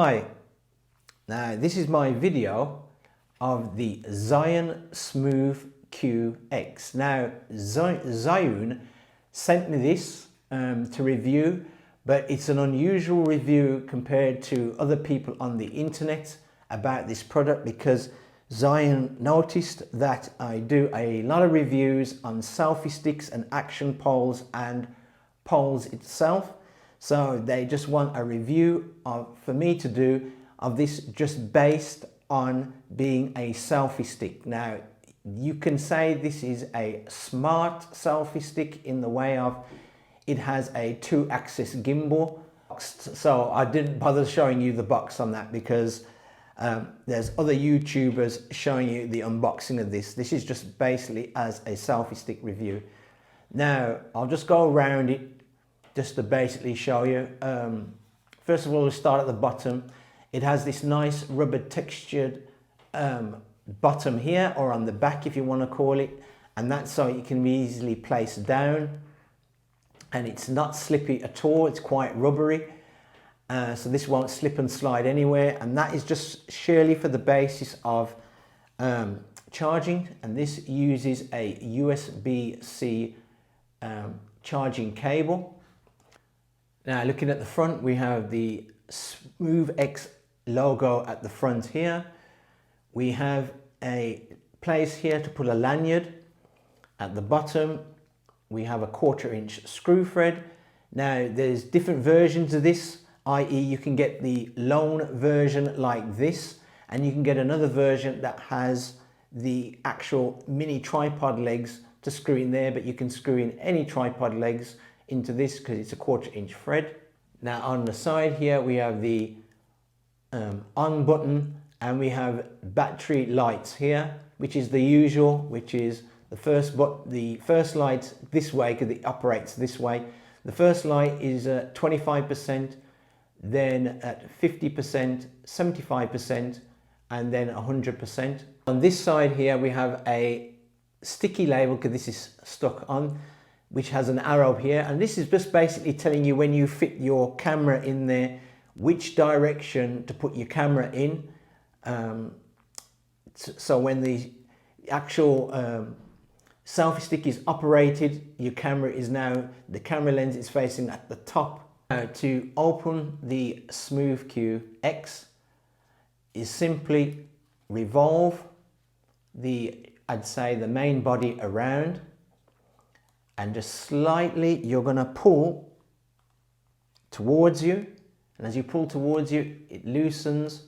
Hi, now this is my video of the Zhiyun Smooth QX. Now Zhiyun sent me this to review, but it's an unusual review compared to other people on the internet about this product, because Zhiyun noticed that I do a lot of reviews on selfie sticks and action poles and poles itself. So they just want a review for me to do of this, just based on being a selfie stick. Now you can say this is a smart selfie stick in the way of it has a 2-axis gimbal. So I didn't bother showing you the box on that, because there's other YouTubers showing you the unboxing of this. This is just basically as a selfie stick review. Now I'll just go around it just to basically show you. First of all, we'll start at the bottom. It has this nice rubber textured bottom here, or on the back if you want to call it, and that's so it can be easily placed down, and it's not slippy at all. It's quite rubbery, so this won't slip and slide anywhere, and that is just surely for the basis of charging, and this uses a USB-C charging cable. Now looking at the front, we have the Zhiyun X logo at the front here. We have a place here to put a lanyard. At the bottom we have a 1/4-inch screw thread. Now there's different versions of this, i.e. you can get the lone version like this, and you can get another version that has the actual mini tripod legs to screw in there, but you can screw in any tripod legs into this because it's a 1/4-inch thread. Now on the side here we have the on button, and we have battery lights here, which is the usual, which is the first light this way, because it operates this way. The first light is at 25%, then at 50%, 75%, and then 100%. On this side here we have a sticky label, because this is stuck on, which has an arrow here, and this is just basically telling you when you fit your camera in there, which direction to put your camera in. So when the actual selfie stick is operated, your camera is now, the camera lens is facing at the top. Now to open the Smooth QX is simply revolve I'd say the main body around, and just slightly you're going to pull towards you, and as you pull towards you it loosens,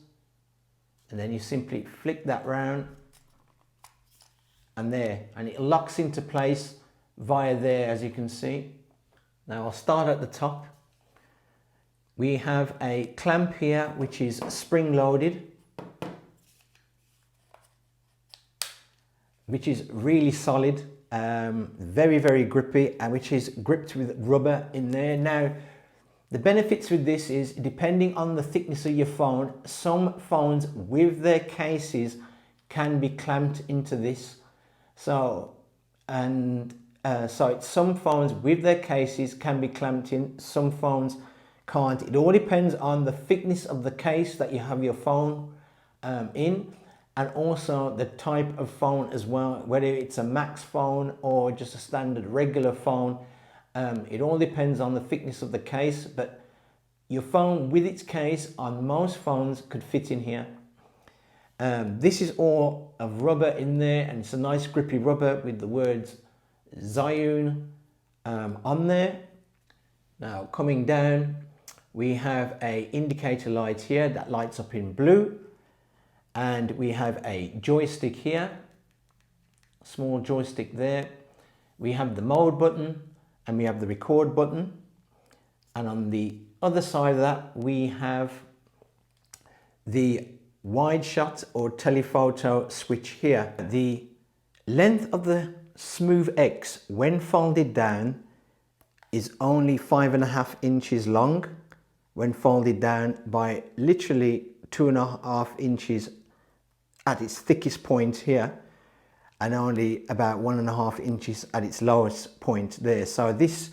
and then you simply flick that round, and there, and it locks into place via there, as you can see. Now I'll start at the top. We have a clamp here which is spring loaded, which is really solid, very grippy, and which is gripped with rubber in there. Now the benefits with this is, depending on the thickness of your phone, some phones with their cases can be clamped into this. So some phones with their cases can be clamped in, some phones can't. It all depends on the thickness of the case that you have your phone in, and also the type of phone as well, whether it's a Max phone or just a standard regular phone. It all depends on the thickness of the case, but your phone with its case on most phones could fit in here. This is all of rubber in there, and it's a nice grippy rubber with the words Zhiyun on there. Now coming down, we have a indicator light here that lights up in blue, and we have a joystick here, a small joystick there. We have the mode button, and we have the record button, and on the other side of that we have the wide shot or telephoto switch here. The length of the Smooth X when folded down is only 5.5 inches long, when folded down by literally 2.5 inches at its thickest point here, and only about 1.5 inches at its lowest point there. So this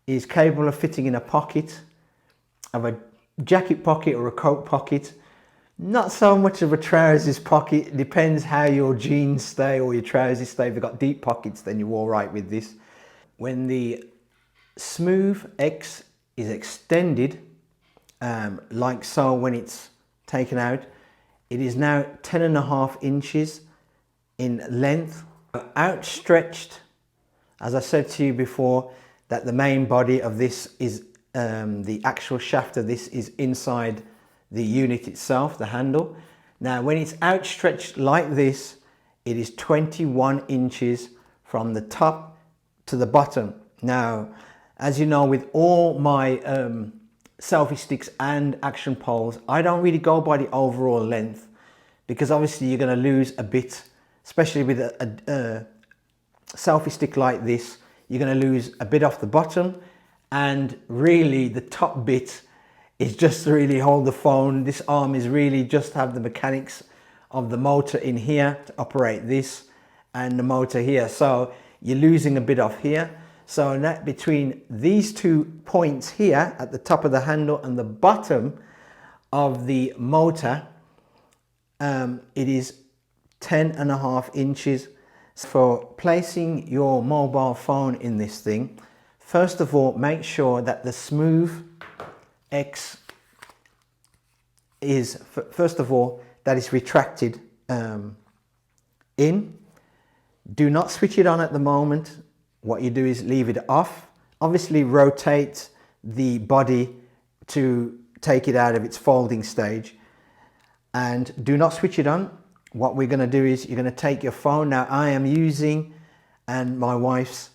is capable of fitting in a pocket of a jacket pocket or a coat pocket. Not so much of a trousers pocket. It depends how your jeans stay or your trousers stay. If they've got deep pockets, then you're all right with this. When the Smooth X is extended, like so when it's taken out, it is now 10.5 inches in length. Outstretched, as I said to you before, that the main body of this is, the actual shaft of this is inside the unit itself, the handle. Now when it's outstretched like this, it is 21 inches from the top to the bottom. Now, as you know, with all my selfie sticks and action poles, I don't really go by the overall length, because obviously you're going to lose a bit, especially with a selfie stick like this. You're going to lose a bit off the bottom, and really the top bit is just to really hold the phone. This arm is really just have the mechanics of the motor in here to operate this, and the motor here. So you're losing a bit off here. So that between these 2 points here at the top of the handle and the bottom of the motor, it is 10.5 inches. For placing your mobile phone in this thing, first of all, make sure that the Smooth X is, first of all, that is retracted in. Do not switch it on at the moment. What you do is leave it off. Obviously rotate the body to take it out of its folding stage, and do not switch it on. What we're going to do is you're going to take your phone. Now I am using, and my wife's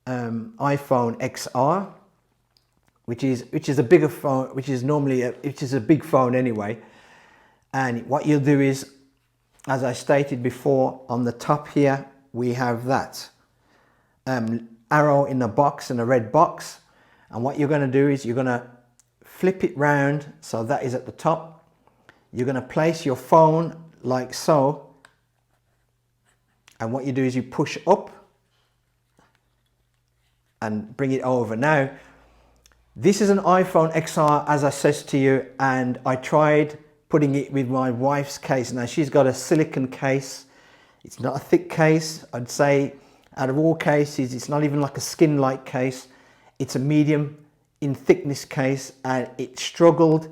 iPhone XR, which is a bigger phone, which is a big phone anyway. And what you'll do is, as I stated before, on the top here we have that arrow in a box, in a red box, and what you're going to do is you're going to flip it round so that is at the top. You're going to place your phone like so, and what you do is you push up and bring it over. Now this is an iPhone XR, as I said to you, and I tried putting it with my wife's case. Now she's got a silicone case. It's not a thick case. I'd say out of all cases, it's not even like a skin-like case. It's a medium in thickness case, and it struggled.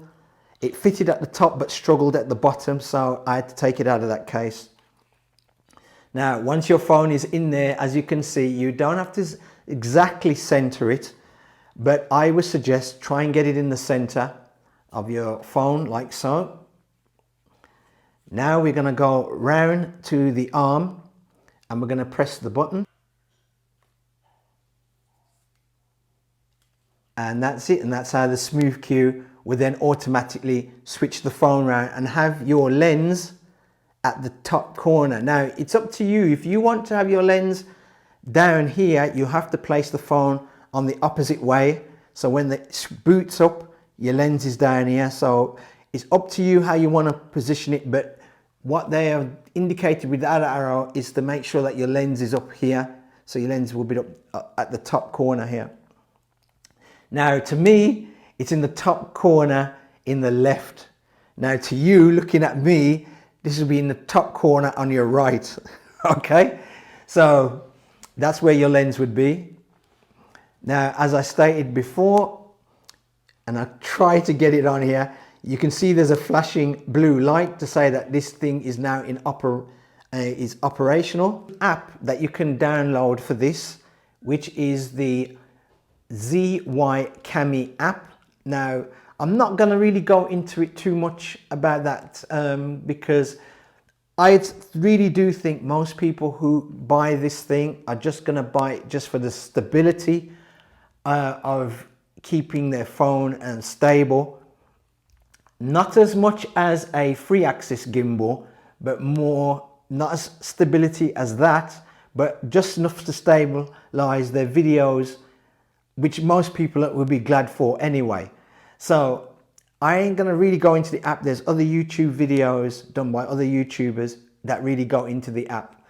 It fitted at the top but struggled at the bottom, so I had to take it out of that case. Now once your phone is in there, as you can see, you don't have to exactly center it, but I would suggest try and get it in the center of your phone like so. Now we're going to go round to the arm and we're going to press the button, and that's it. And that's how the Smooth Q will then automatically switch the phone around and have your lens at the top corner. Now it's up to you. If you want to have your lens down here, you have to place the phone on the opposite way, so when it boots up, your lens is down here. So it's up to you how you want to position it, but what they have indicated with that arrow is to make sure that your lens is up here, so your lens will be up at the top corner here. Now to me, it's in the top corner in the left. Now to you, looking at me, this will be in the top corner on your right. Okay, so that's where your lens would be. Now, as I stated before, and I try to get it on here, you can see there's a flashing blue light to say that this thing is now in operational. App that you can download for this, which is the ZY Cami app. Now, I'm not going to really go into it too much about that because I really do think most people who buy this thing are just going to buy it just for the stability of keeping their phone stable. Not as much as a free access gimbal, but more, not as stability as that, but just enough to stabilize their videos, which most people will be glad for anyway. So I ain't gonna really go into the app. There's other YouTube videos done by other YouTubers that really go into the app.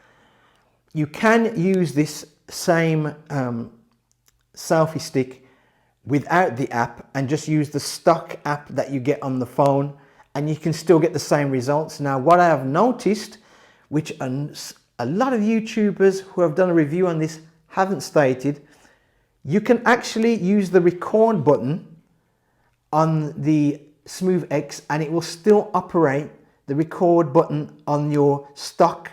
You can use this same selfie stick without the app and just use the stock app that you get on the phone, and you can still get the same results. Now, what I have noticed, which a lot of YouTubers who have done a review on this haven't stated, you can actually use the record button on the Smooth X and it will still operate the record button on your stock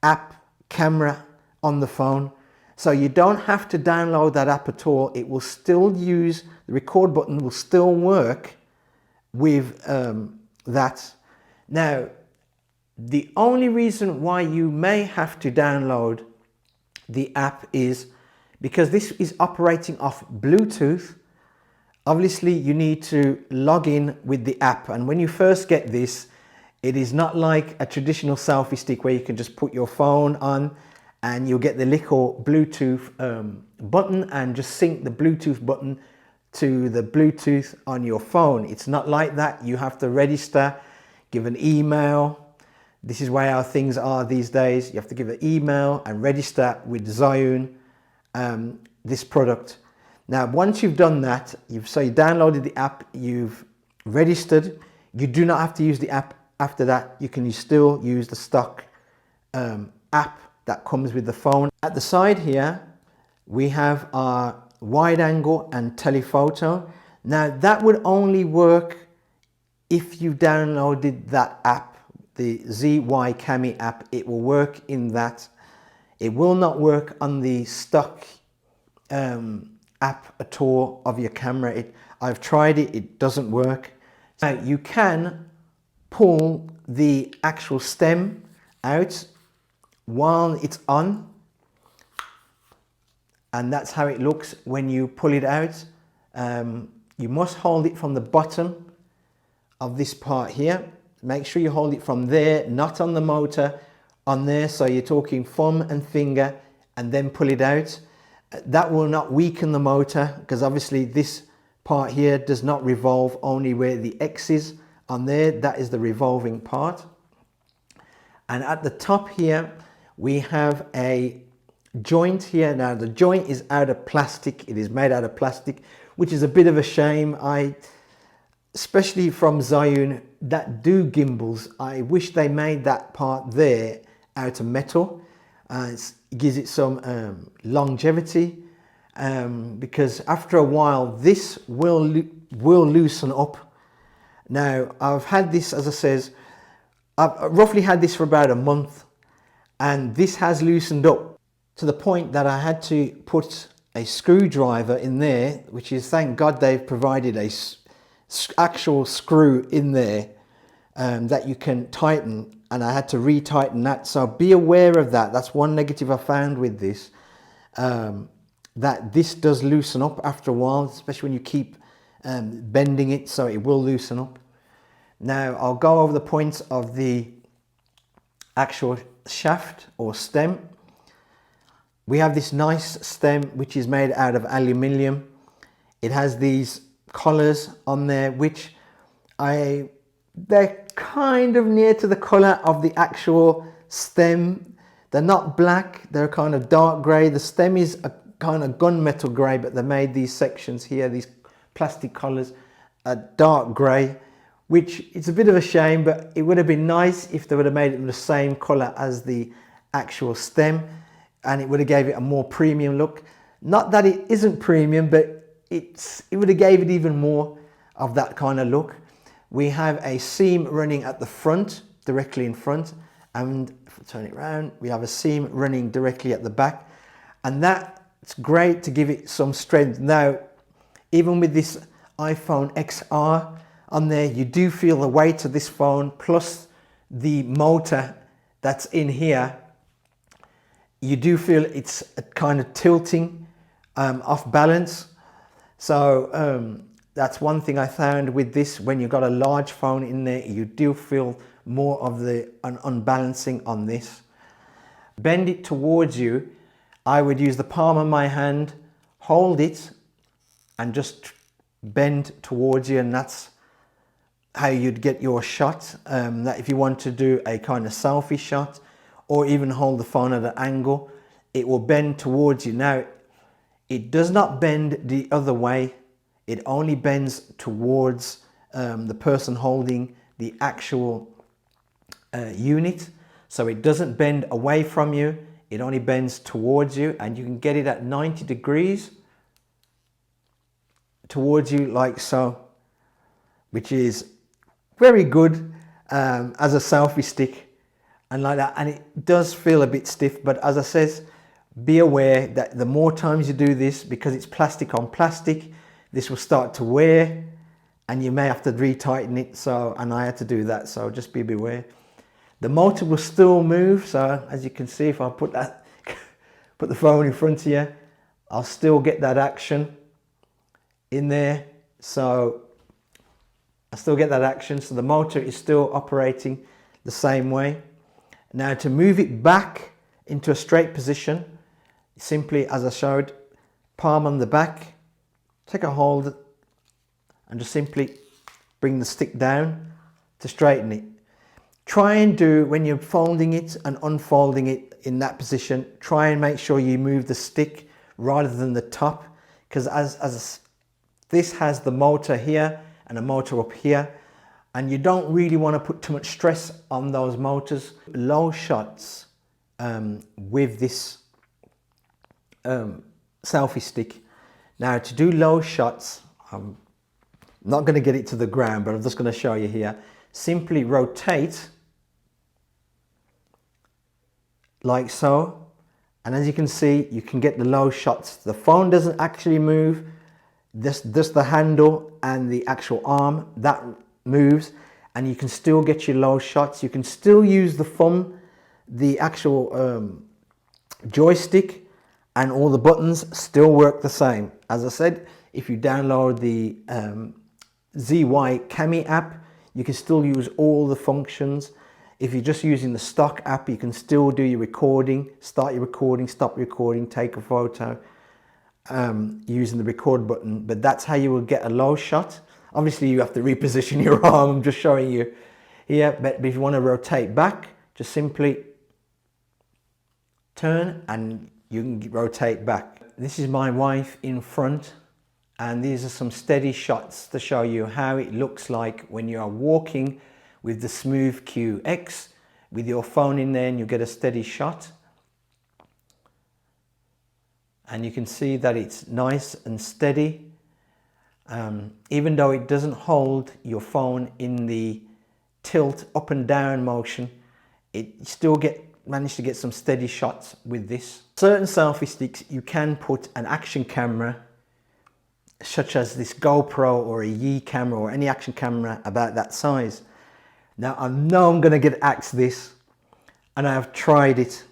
app camera on the phone. So you don't have to download that app at all. It will still use, the record button will still work with that. Now, the only reason why you may have to download the app is because this is operating off Bluetooth. Obviously, you need to log in with the app. And when you first get this, it is not like a traditional selfie stick where you can just put your phone on and you'll get the little Bluetooth button and just sync the Bluetooth button to the Bluetooth on your phone. It's not like that. You have to register, give an email. This is why how things are these days. You have to give an email and register with Zhiyun this product. Now, once you've done that, you downloaded the app, you've registered, you do not have to use the app after that. You can still use the stock app that comes with the phone. At the side here, we have our wide angle and telephoto. Now, that would only work if you downloaded that app, the ZY Cami app. It will work in that. It will not work on the stock app at all of your camera. I've tried it, it doesn't work. Now, you can pull the actual stem out while it's on, and that's how it looks when you pull it out. You must hold it from the bottom of this part here. Make sure you hold it from there, not on the motor, on there. So you're talking thumb and finger, and then pull it out. That will not weaken the motor, because obviously this part here does not revolve, only where the X is on there. That is the revolving part. And at the top here, we have a joint here. Now, the joint is out of plastic. It is made out of plastic, which is a bit of a shame. Especially from Zhiyun that do gimbals, I wish they made that part there out of metal. It gives it some longevity, because after a while this will loosen up. Now, I've had this, as I says, I've roughly had this for about a month, and this has loosened up to the point that I had to put a screwdriver in there, which is, thank God they've provided a actual screw in there that you can tighten, and I had to retighten that. So be aware of that. That's one negative I found with this, that this does loosen up after a while, especially when you keep bending it, so it will loosen up. Now, I'll go over the points of the actual shaft or stem. We have this nice stem which is made out of aluminium. It has these collars on there, which they're kind of near to the color of the actual stem. They're not black, they're kind of dark gray. The stem is a kind of gunmetal gray, but they made these sections here, these plastic collars, a dark gray, which it's a bit of a shame, but it would have been nice if they would have made it the same color as the actual stem, and it would have gave it a more premium look. Not that it isn't premium, but it would have gave it even more of that kind of look. We have a seam running at the front, directly in front, and if I turn it around, we have a seam running directly at the back, and that's great to give it some strength. Now, even with this iPhone XR on there, you do feel the weight of this phone, plus the motor that's in here. You do feel it's kind of tilting off balance. So that's one thing I found with this. When you've got a large phone in there, you do feel more of the unbalancing on this. Bend it towards you. I would use the palm of my hand, hold it, and just bend towards you, and that's how you'd get your shot. That if you want to do a kind of selfie shot, or even hold the phone at an angle, it will bend towards you. Now, It does not bend the other way. It only bends towards the person holding the actual unit. So it doesn't bend away from you. It only bends towards you, and you can get it at 90 degrees towards you like so, which is very good as a selfie stick and like that. And it does feel a bit stiff, but as I said, be aware that the more times you do this, because it's plastic on plastic, this will start to wear and you may have to retighten it. So, and I had to do that, so just be beware. The motor will still move, so as you can see, if I put the phone in front of you, I'll still get that action in there. So I still get that action, so the motor is still operating the same way. Now to move it back into a straight position, simply as I showed, palm on the back, take a hold and just simply bring the stick down to straighten it. Try and do, when you're folding it and unfolding it in that position, try and make sure you move the stick rather than the top, because as this has the motor here and a motor up here, and you don't really want to put too much stress on those motors. Low shots with this selfie stick. Now to do low shots, I'm not going to get it to the ground, but I'm just going to show you here. Simply rotate like so, and as you can see, you can get the low shots. The phone doesn't actually move, just the handle and the actual arm that moves, and you can still get your low shots. You can still use the thumb, the actual joystick, and all the buttons still work the same. As I said, if you download the ZY Cami app, you can still use all the functions. If you're just using the stock app, you can still do your recording, start your recording, stop recording, take a photo, using the record button. But that's how you will get a low shot. Obviously you have to reposition your arm, I'm just showing you here. But if you want to rotate back, just simply turn and you can rotate back. This is my wife in front, and these are some steady shots to show you how it looks like when you are walking with the Smooth Q X with your phone in there, and you get a steady shot. And you can see that it's nice and steady. Even though it doesn't hold your phone in the tilt up and down motion, it still manage to get some steady shots with this. Certain selfie sticks you can put an action camera, such as this GoPro or a ZY camera or any action camera about that size. Now I know I'm going to get asked this, and I have tried it.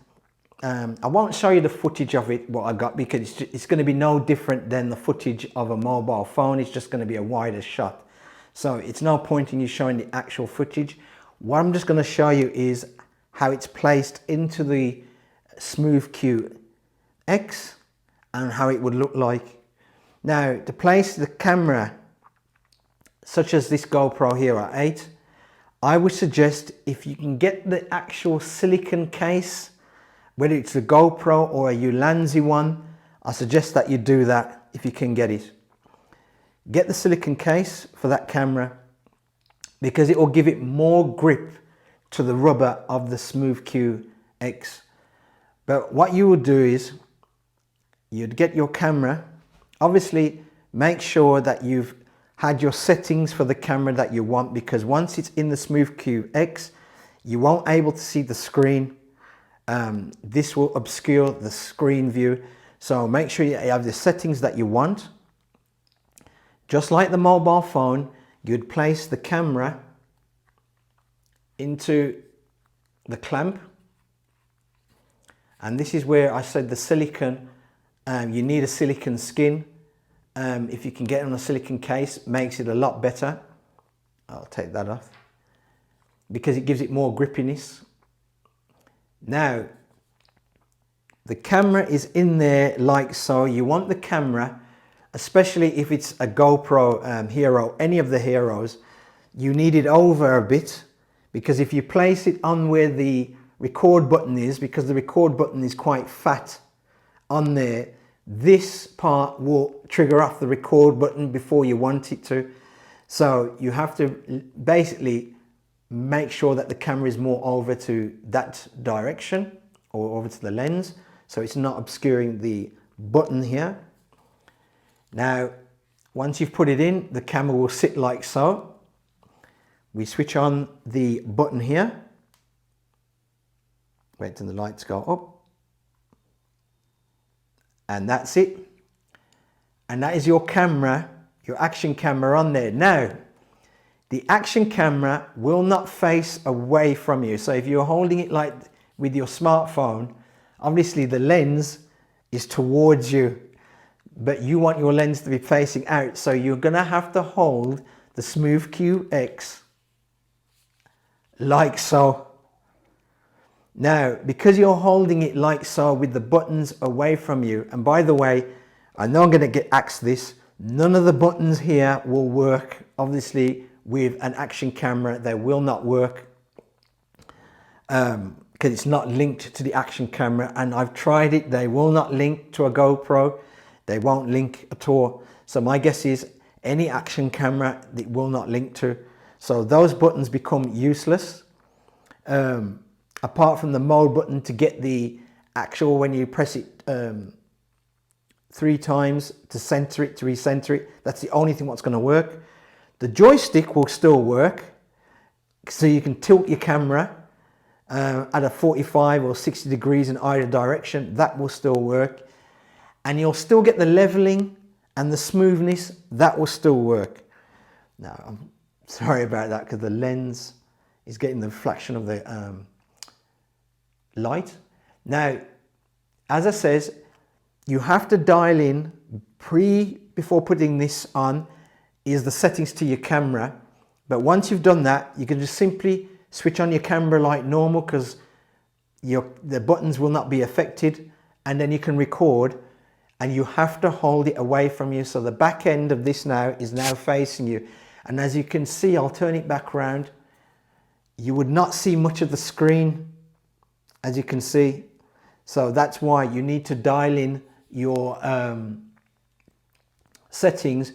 I won't show you the footage of it, what I got, because it's going to be no different than the footage of a mobile phone. It's just going to be a wider shot. So it's no point in you showing the actual footage. What I'm just going to show you is how it's placed into the Smooth Q X and how it would look like. Now to place the camera, such as this GoPro here at 8, I would suggest, if you can get the actual silicone case, whether it's a GoPro or a Ulanzi one, I suggest that you do that if you can get it. Get the silicone case for that camera, because it will give it more grip to the rubber of the Smooth Q X. But what you would do is, you'd get your camera, obviously make sure that you've had your settings for the camera that you want, because once it's in the Smooth Q X, you won't able to see the screen. This will obscure the screen view. So make sure you have the settings that you want. Just like the mobile phone, you'd place the camera into the clamp, and this is where I said the silicone, you need a silicone skin. If you can get it on a silicone case, makes it a lot better. I'll take that off, because it gives it more grippiness. Now the camera is in there like so. You want the camera, especially if it's a GoPro Hero, any of the Heroes, you need it over a bit, because if you place it on where the record button is, because the record button is quite fat on there, this part will trigger off the record button before you want it to. So you have to basically make sure that the camera is more over to that direction or over to the lens, so it's not obscuring the button here. Now, once you've put it in, the camera will sit like so. We switch on the button here. Wait till the lights go up. And that's it. And that is your camera, your action camera on there. Now, the action camera will not face away from you. So if you're holding it like with your smartphone, obviously the lens is towards you, but you want your lens to be facing out. So you're gonna have to hold the Smooth Q X like so. Now, because you're holding it like so with the buttons away from you, and by the way, I know I'm gonna get asked this, none of the buttons here will work, obviously, with an action camera. They will not work because it's not linked to the action camera, and I've tried it. They will not link to a GoPro. They won't link at all. So my guess is any action camera it will not link to. So those buttons become useless. Apart from the mode button to get the actual, when you press it 3 times to center it, to recenter it, that's the only thing that's going to work. The joystick will still work, so you can tilt your camera at a 45 or 60 degrees in either direction. That will still work, and you'll still get the leveling and the smoothness. That will still work. Now, I'm sorry about that because the lens is getting the reflection of the light. Now, as I says, you have to dial in before putting this on is the settings to your camera. But once you've done that, you can just simply switch on your camera like normal, because the buttons will not be affected, and then you can record, and you have to hold it away from you. So the back end of this now is now facing you. And as you can see, I'll turn it back around. You would not see much of the screen, as you can see. So that's why you need to dial in your settings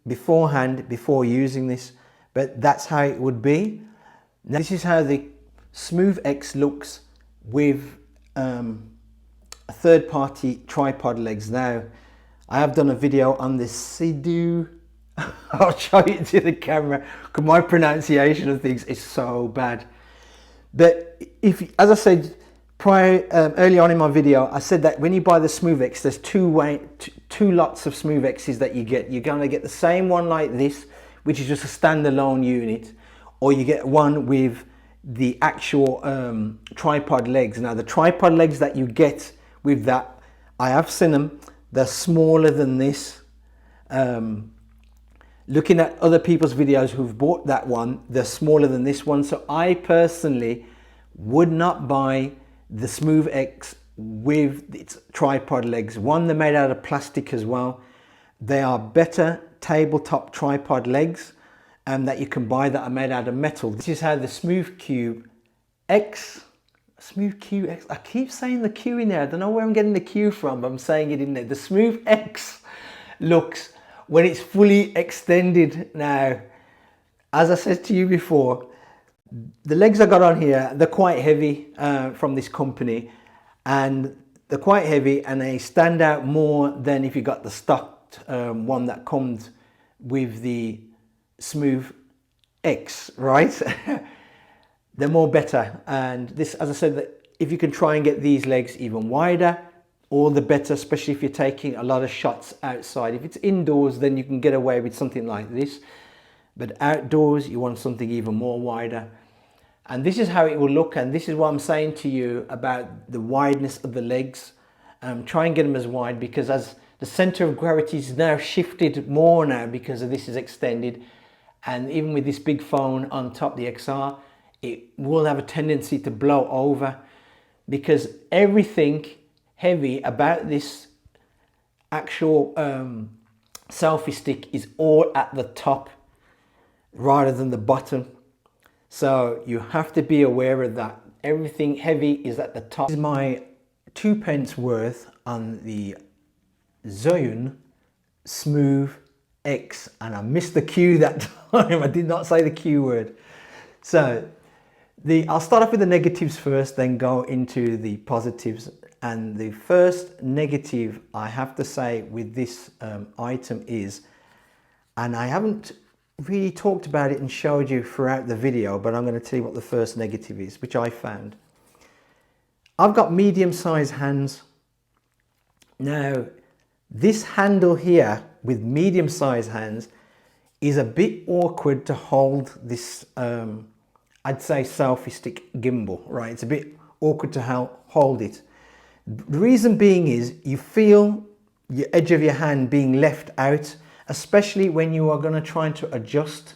beforehand before using this. But that's how it would be. Now, this is how the Smooth X looks with a third-party tripod legs. Now, I have done a video on this Sidu. I'll show it to the camera because my pronunciation of things is so bad. But as I said early on in my video, I said that when you buy the Smooth X, there's two lots of Smooth X's that you get. You're going to get the same one like this, which is just a standalone unit, or you get one with the actual tripod legs. Now, the tripod legs that you get with that, I have seen them. They're smaller than this. Looking at other people's videos who've bought that one, they're smaller than this one. So I personally would not buy the Smooth X with its tripod legs. One, they're made out of plastic as well. They are better tabletop tripod legs that you can buy that are made out of metal. This is how the Smooth Q X, I keep saying the Q in there. I don't know where I'm getting the Q from, but I'm saying it in there. The Smooth X looks when it's fully extended. Now, as I said to you before, the legs I got on here, they're quite heavy from this company, and they're quite heavy, and they stand out more than if you got the stocked one that comes with the Smooth X, right? They're more better, and this, as I said, that if you can try and get these legs even wider, all the better, especially if you're taking a lot of shots outside. If it's indoors, then you can get away with something like this, but outdoors you want something even more wider. And this is how it will look, and this is what I'm saying to you about the wideness of the legs. Try and get them as wide, because as the center of gravity is now shifted more now because of this is extended, and even with this big phone on top, the XR, it will have a tendency to blow over, because everything heavy about this actual selfie stick is all at the top rather than the bottom. So you have to be aware of that. Everything heavy is at the top. This is my 2p worth on the Zhiyun Smooth X, and I missed the Q that time. I did not say the Q word. So I'll start off with the negatives first, then go into the positives. And the first negative I have to say with this item is, and I haven't really talked about it and showed you throughout the video, but I'm going to tell you what the first negative is, which I found. I've got medium-sized hands. Now, this handle here with medium-sized hands is a bit awkward to hold this, I'd say, selfie stick gimbal, right? It's a bit awkward to hold it. The reason being is you feel the edge of your hand being left out, especially when you are going to try to adjust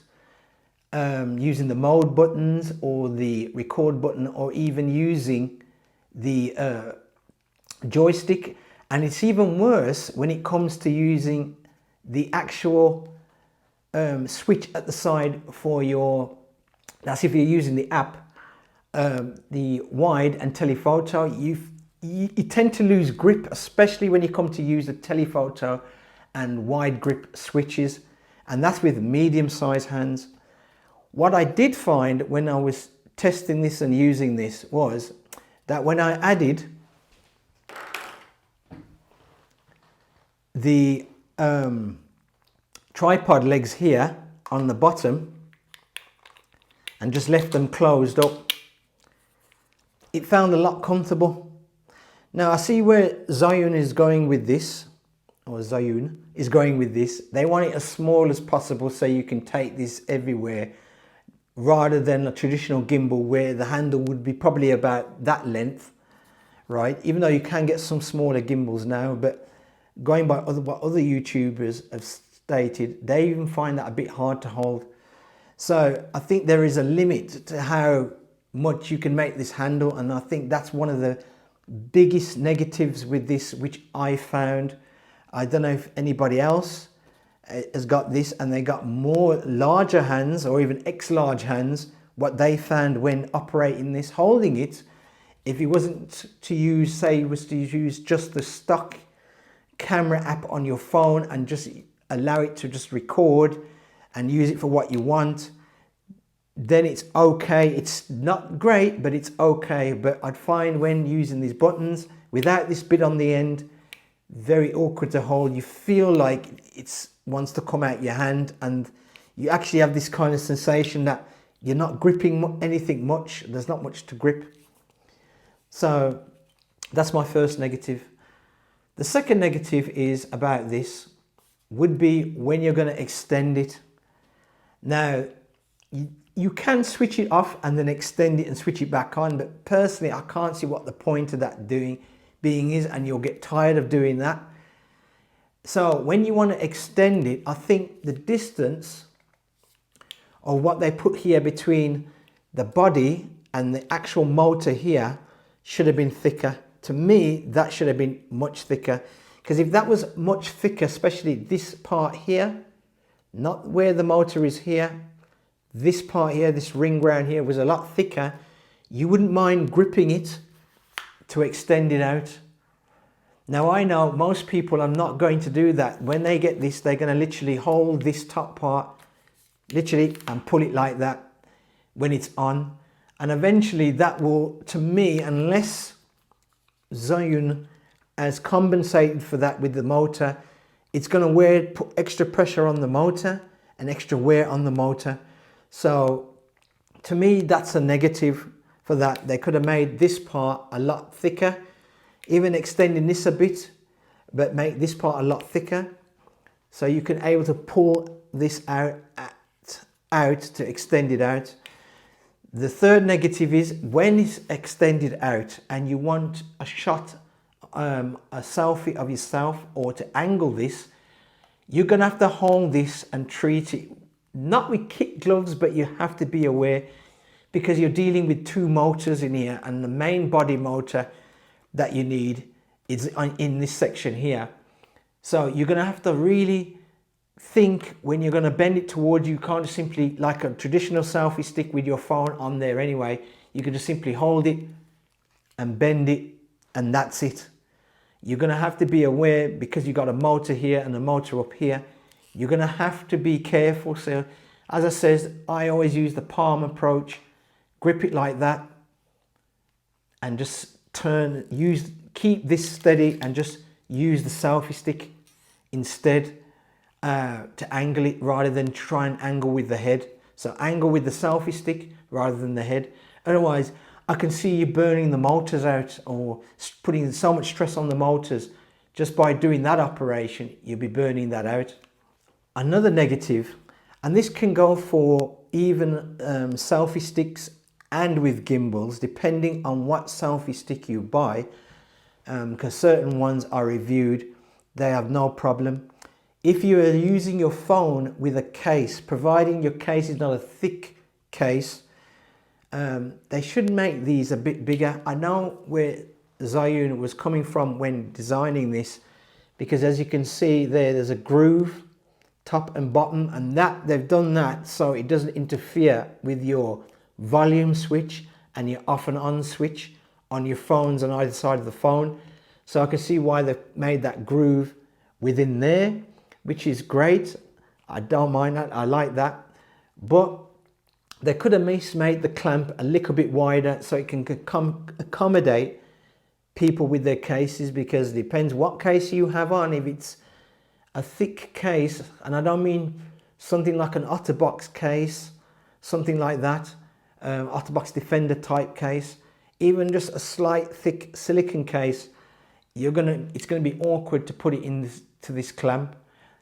using the mode buttons or the record button, or even using the joystick. And it's even worse when it comes to using the actual switch at the side for your, that's if you're using the app, the wide and telephoto, you tend to lose grip, especially when you come to use the telephoto and wide grip switches, and that's with medium-sized hands. What I did find when I was testing this and using this was that when I added the tripod legs here on the bottom and just left them closed up, it found a lot comfortable. Now I see where Zhiyun is going with this, or Zhiyun is going with this. They want it as small as possible so you can take this everywhere, rather than a traditional gimbal where the handle would be probably about that length, right? Even though you can get some smaller gimbals now, but going by what other YouTubers have stated, they even find that a bit hard to hold. So I think there is a limit to how much you can make this handle, and I think that's one of the biggest negatives with this, which I found. I don't know if anybody else has got this and they got more larger hands or even X-large hands, what they found when operating this, holding it, if it wasn't to use, say it was to use just the stock camera app on your phone and just allow it to just record and use it for what you want, then it's okay. It's not great, but it's okay. But I'd find when using these buttons without this bit on the end, very awkward to hold. You feel like it wants to come out your hand, and you actually have this kind of sensation that you're not gripping anything much. There's not much to grip. So that's my first negative. The second negative is about this would be when you're going to extend it. Now, you can switch it off and then extend it and switch it back on, but personally I can't see what the point of that being is, and you'll get tired of doing that. So when you want to extend it, I think the distance of what they put here between the body and the actual motor here should have been thicker. To me, that should have been much thicker, because if that was much thicker, especially this part here, not where the motor is here, this part here, this ring round here was a lot thicker, you wouldn't mind gripping it to extend it out. Now I know most people are not going to do that. When they get this, they're going to literally hold this top part literally and pull it like that when it's on, and eventually that will, to me, unless Zhiyun has compensated for that with the motor, it's going to put extra pressure on the motor and extra wear on the motor. So to me, that's a negative for that. They could have made this part a lot thicker, even extending this a bit, but make this part a lot thicker, so you can able to pull this out to extend it out. The third negative is when it's extended out and you want a shot, a selfie of yourself, or to angle this, you're gonna have to hold this and treat it, not with kit gloves, but you have to be aware, because you're dealing with two motors in here, and the main body motor that you need is in this section here. So you're gonna have to really think when you're going to bend it towards you. You can't just simply, like a traditional selfie stick with your phone on there anyway, you can just simply hold it and bend it and that's it. You're going to have to be aware, because you've got a motor here and a motor up here. You're going to have to be careful. So as I said, I always use the palm approach. Grip it like that and just keep this steady and just use the selfie stick instead to angle it, rather than try and angle with the head. So angle with the selfie stick rather than the head. Otherwise, I can see you burning the motors out or putting so much stress on the motors. Just by doing that operation, you'll be burning that out. Another negative, and this can go for even selfie sticks and with gimbals, depending on what selfie stick you buy, because certain ones are reviewed, they have no problem. If you are using your phone with a case, providing your case is not a thick case, they should make these a bit bigger. I know where Zhiyun was coming from when designing this, because as you can see there's a groove top and bottom, and that they've done that so it doesn't interfere with your volume switch and your off and on switch on your phones on either side of the phone. So I can see why they've made that groove within there, which is great. I don't mind that, I like that. But they could have made the clamp a little bit wider so it can accommodate people with their cases, because it depends what case you have on. If it's a thick case, and I don't mean something like an OtterBox case, something like that, OtterBox Defender type case, even just a slight thick silicone case, it's gonna be awkward to put it into this clamp.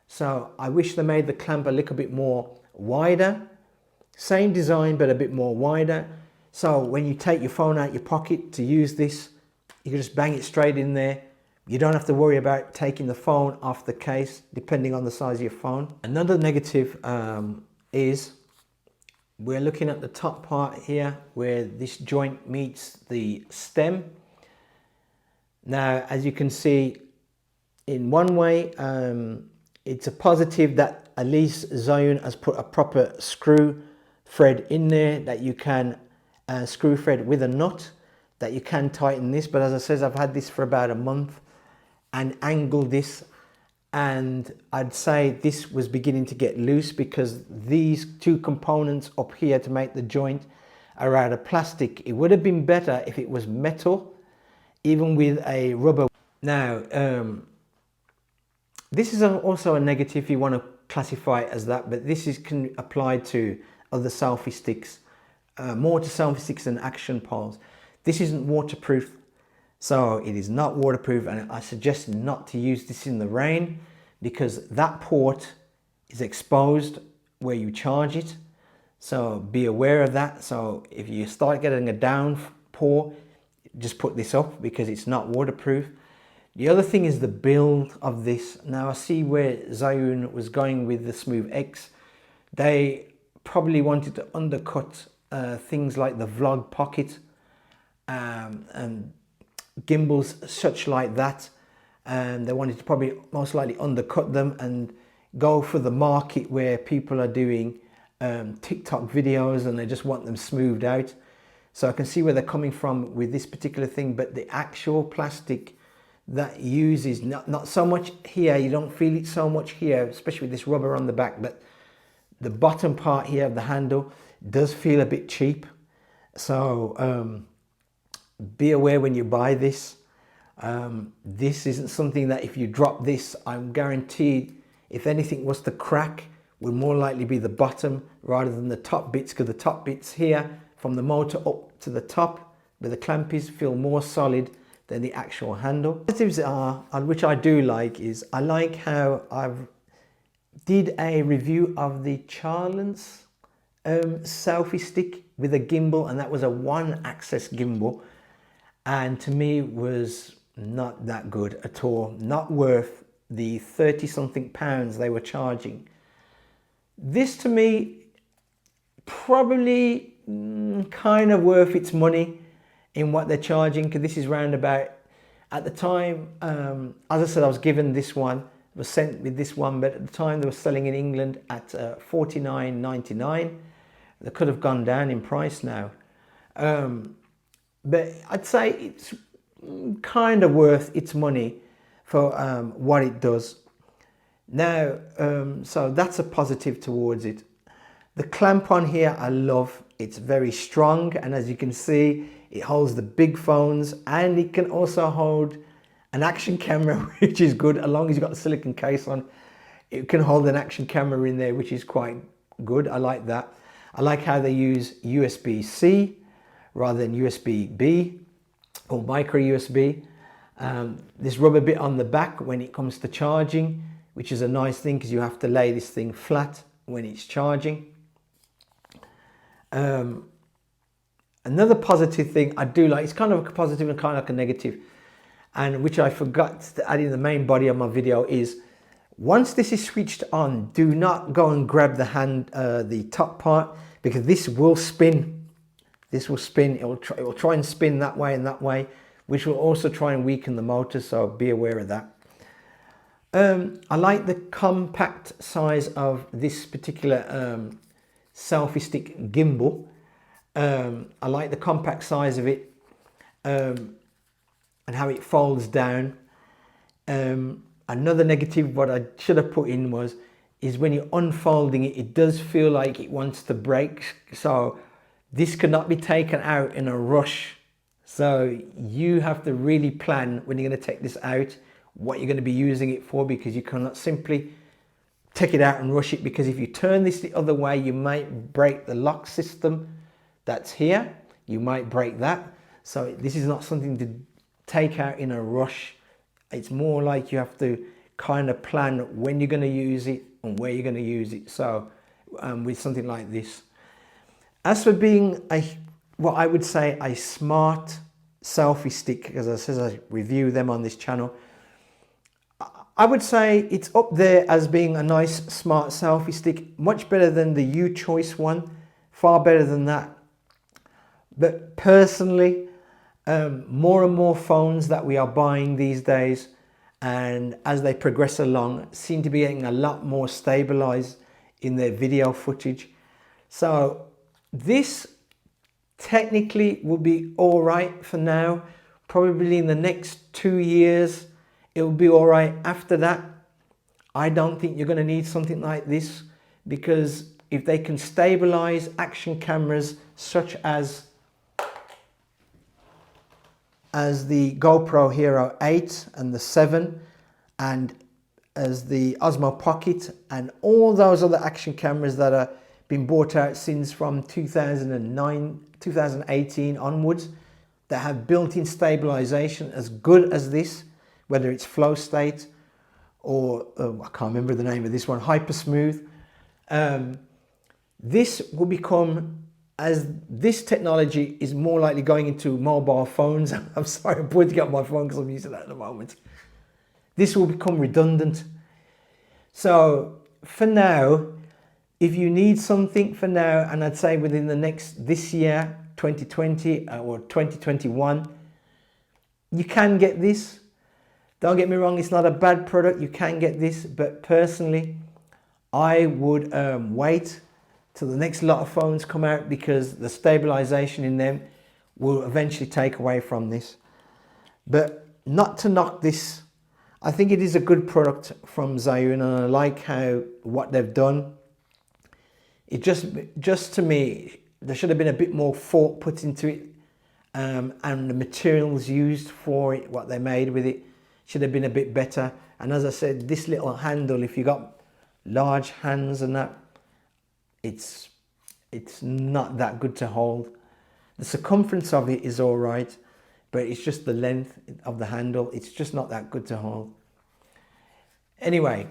So I wish they made the clamp a little bit more wider, same design but a bit more wider. So when you take your phone out your pocket to use this, you can just bang it straight in there. You don't have to worry about taking the phone off the case, depending on the size of your phone. Another negative is we're looking at the top part here where this joint meets the stem. Now, as you can see, in one way, it's a positive that at least Zhiyun has put a proper screw thread in there that you can screw thread with a nut, that you can tighten this. But as I said, I've had this for about a month and angled this, and I'd say this was beginning to get loose because these two components up here to make the joint are out of plastic. It would have been better if it was metal, even with a rubber. Now, this is also a negative if you want to classify it as that, but this can apply to other selfie sticks, more to selfie sticks than action poles. This isn't waterproof. So it is not waterproof, and I suggest not to use this in the rain because that port is exposed where you charge it. So be aware of that. So if you start getting a downpour, just put this up because it's not waterproof. The other thing is the build of this. Now I see where Zhiyun was going with the Smooth X. They probably wanted to undercut things like the vlog pocket and gimbals such like that, and they wanted to probably most likely undercut them and go for the market where people are doing TikTok videos and they just want them smoothed out. So I can see where they're coming from with this particular thing, but the actual plastic that uses not so much here, you don't feel it so much here, especially with this rubber on the back, but the bottom part here of the handle does feel a bit cheap. So be aware when you buy this. This isn't something that if you drop this, I'm guaranteed if anything was to crack, would more likely be the bottom rather than the top bits, because the top bits here from the motor up to the top where the clamp is feel more solid than the actual handle. Positives are, and which I do like, is I like how I've did a review of the Charlance selfie stick with a gimbal, and that was a one-axis gimbal, and to me was not that good at all, not worth the 30-something pounds they were charging. This to me probably kind of worth its money in what they're charging, because this is round about, at the time, as I said, I was given this one, was sent with this one, but at the time they were selling in England at £49.99. They could have gone down in price now. But I'd say it's kind of worth its money for what it does. Now, so that's a positive towards it. The clamp on here I love. It's very strong, and as you can see, it holds the big phones, and it can also hold an action camera, which is good. As long as you've got the silicone case on, it can hold an action camera in there, which is quite good. I like that. I like how they use USB-C rather than USB-B or micro USB. This rubber bit on the back when it comes to charging, which is a nice thing because you have to lay this thing flat when it's charging. Another positive thing I do like, it's kind of a positive and kind of like a negative, and which I forgot to add in the main body of my video, is once this is switched on, do not go and grab the top part, because this will spin. This will spin. It will try and spin that way and that way, which will also try and weaken the motor, so be aware of that. I like the compact size of this particular selfie stick gimbal. I like the compact size of it and how it folds down. Another negative, what I should have put in is when you're unfolding it, it does feel like it wants to break. So this cannot be taken out in a rush. So you have to really plan when you're going to take this out, what you're going to be using it for, because you cannot simply take it out and rush it, because if you turn this the other way, you might break the lock system that's here. You might break that. So this is not something to take out in a rush. It's more like you have to kind of plan when you're going to use it and where you're going to use it. So with something like this. As for being what I would say a smart selfie stick, as I said, I review them on this channel, I would say it's up there as being a nice smart selfie stick, much better than the U-Choice one, far better than that. But personally, more and more phones that we are buying these days, and as they progress along, seem to be getting a lot more stabilized in their video footage. So this technically will be all right for now. Probably in the next 2 years, it will be all right. After that, I don't think you're going to need something like this, because if they can stabilize action cameras such as the GoPro Hero 8 and the 7, and as the Osmo Pocket and all those other action cameras that are been bought out since from 2009, 2018 onwards, that have built-in stabilization as good as this, whether it's flow state or I can't remember the name of this one, hyper smooth. This will become, as this technology is more likely going into mobile phones. I'm sorry, I'm pointing at my phone because I'm using that at the moment. This will become redundant. So for now, if you need something for now, and I'd say within this year, 2020 or 2021, you can get this. Don't get me wrong, it's not a bad product, you can get this, but personally, I would wait till the next lot of phones come out, because the stabilization in them will eventually take away from this. But not to knock this, I think it is a good product from Zhiyun, and I like what they've done. It just to me, there should have been a bit more thought put into it, and the materials used for it, what they made with it, should have been a bit better. And as I said, this little handle, if you got large hands and that, it's not that good to hold. The circumference of it is all right, but it's just the length of the handle. It's just not that good to hold. Anyway,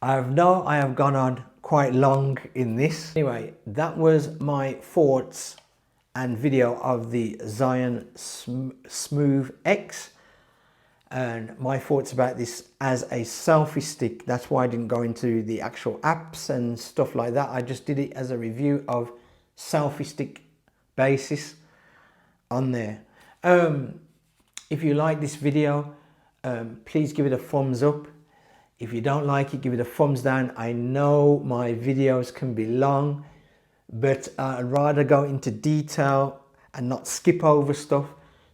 I have gone on quite long in this. Anyway, that was my thoughts and video of the Zhiyun Smooth X, and my thoughts about this as a selfie stick. That's why I didn't go into the actual apps and stuff like that. I just did it as a review of selfie stick basis on there. If you like this video, please give it a thumbs up. If you don't like it, give it a thumbs down. I know my videos can be long, but I'd rather go into detail and not skip over stuff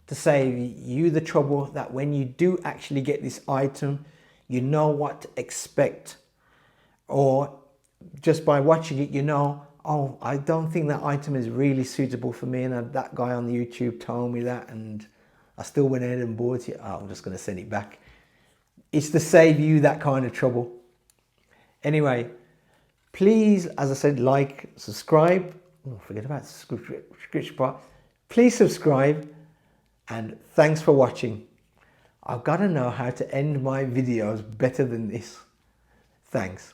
to save you the trouble that when you do actually get this item, you know what to expect. Or just by watching it, you know, oh, I don't think that item is really suitable for me, and that guy on the YouTube told me that, and I still went ahead and bought it. Oh, I'm just going to send it back. It's to save you that kind of trouble. Anyway, please, as I said, like, subscribe. Oh, forget about the subscription part. Please subscribe, and thanks for watching. I've got to know how to end my videos better than this. Thanks.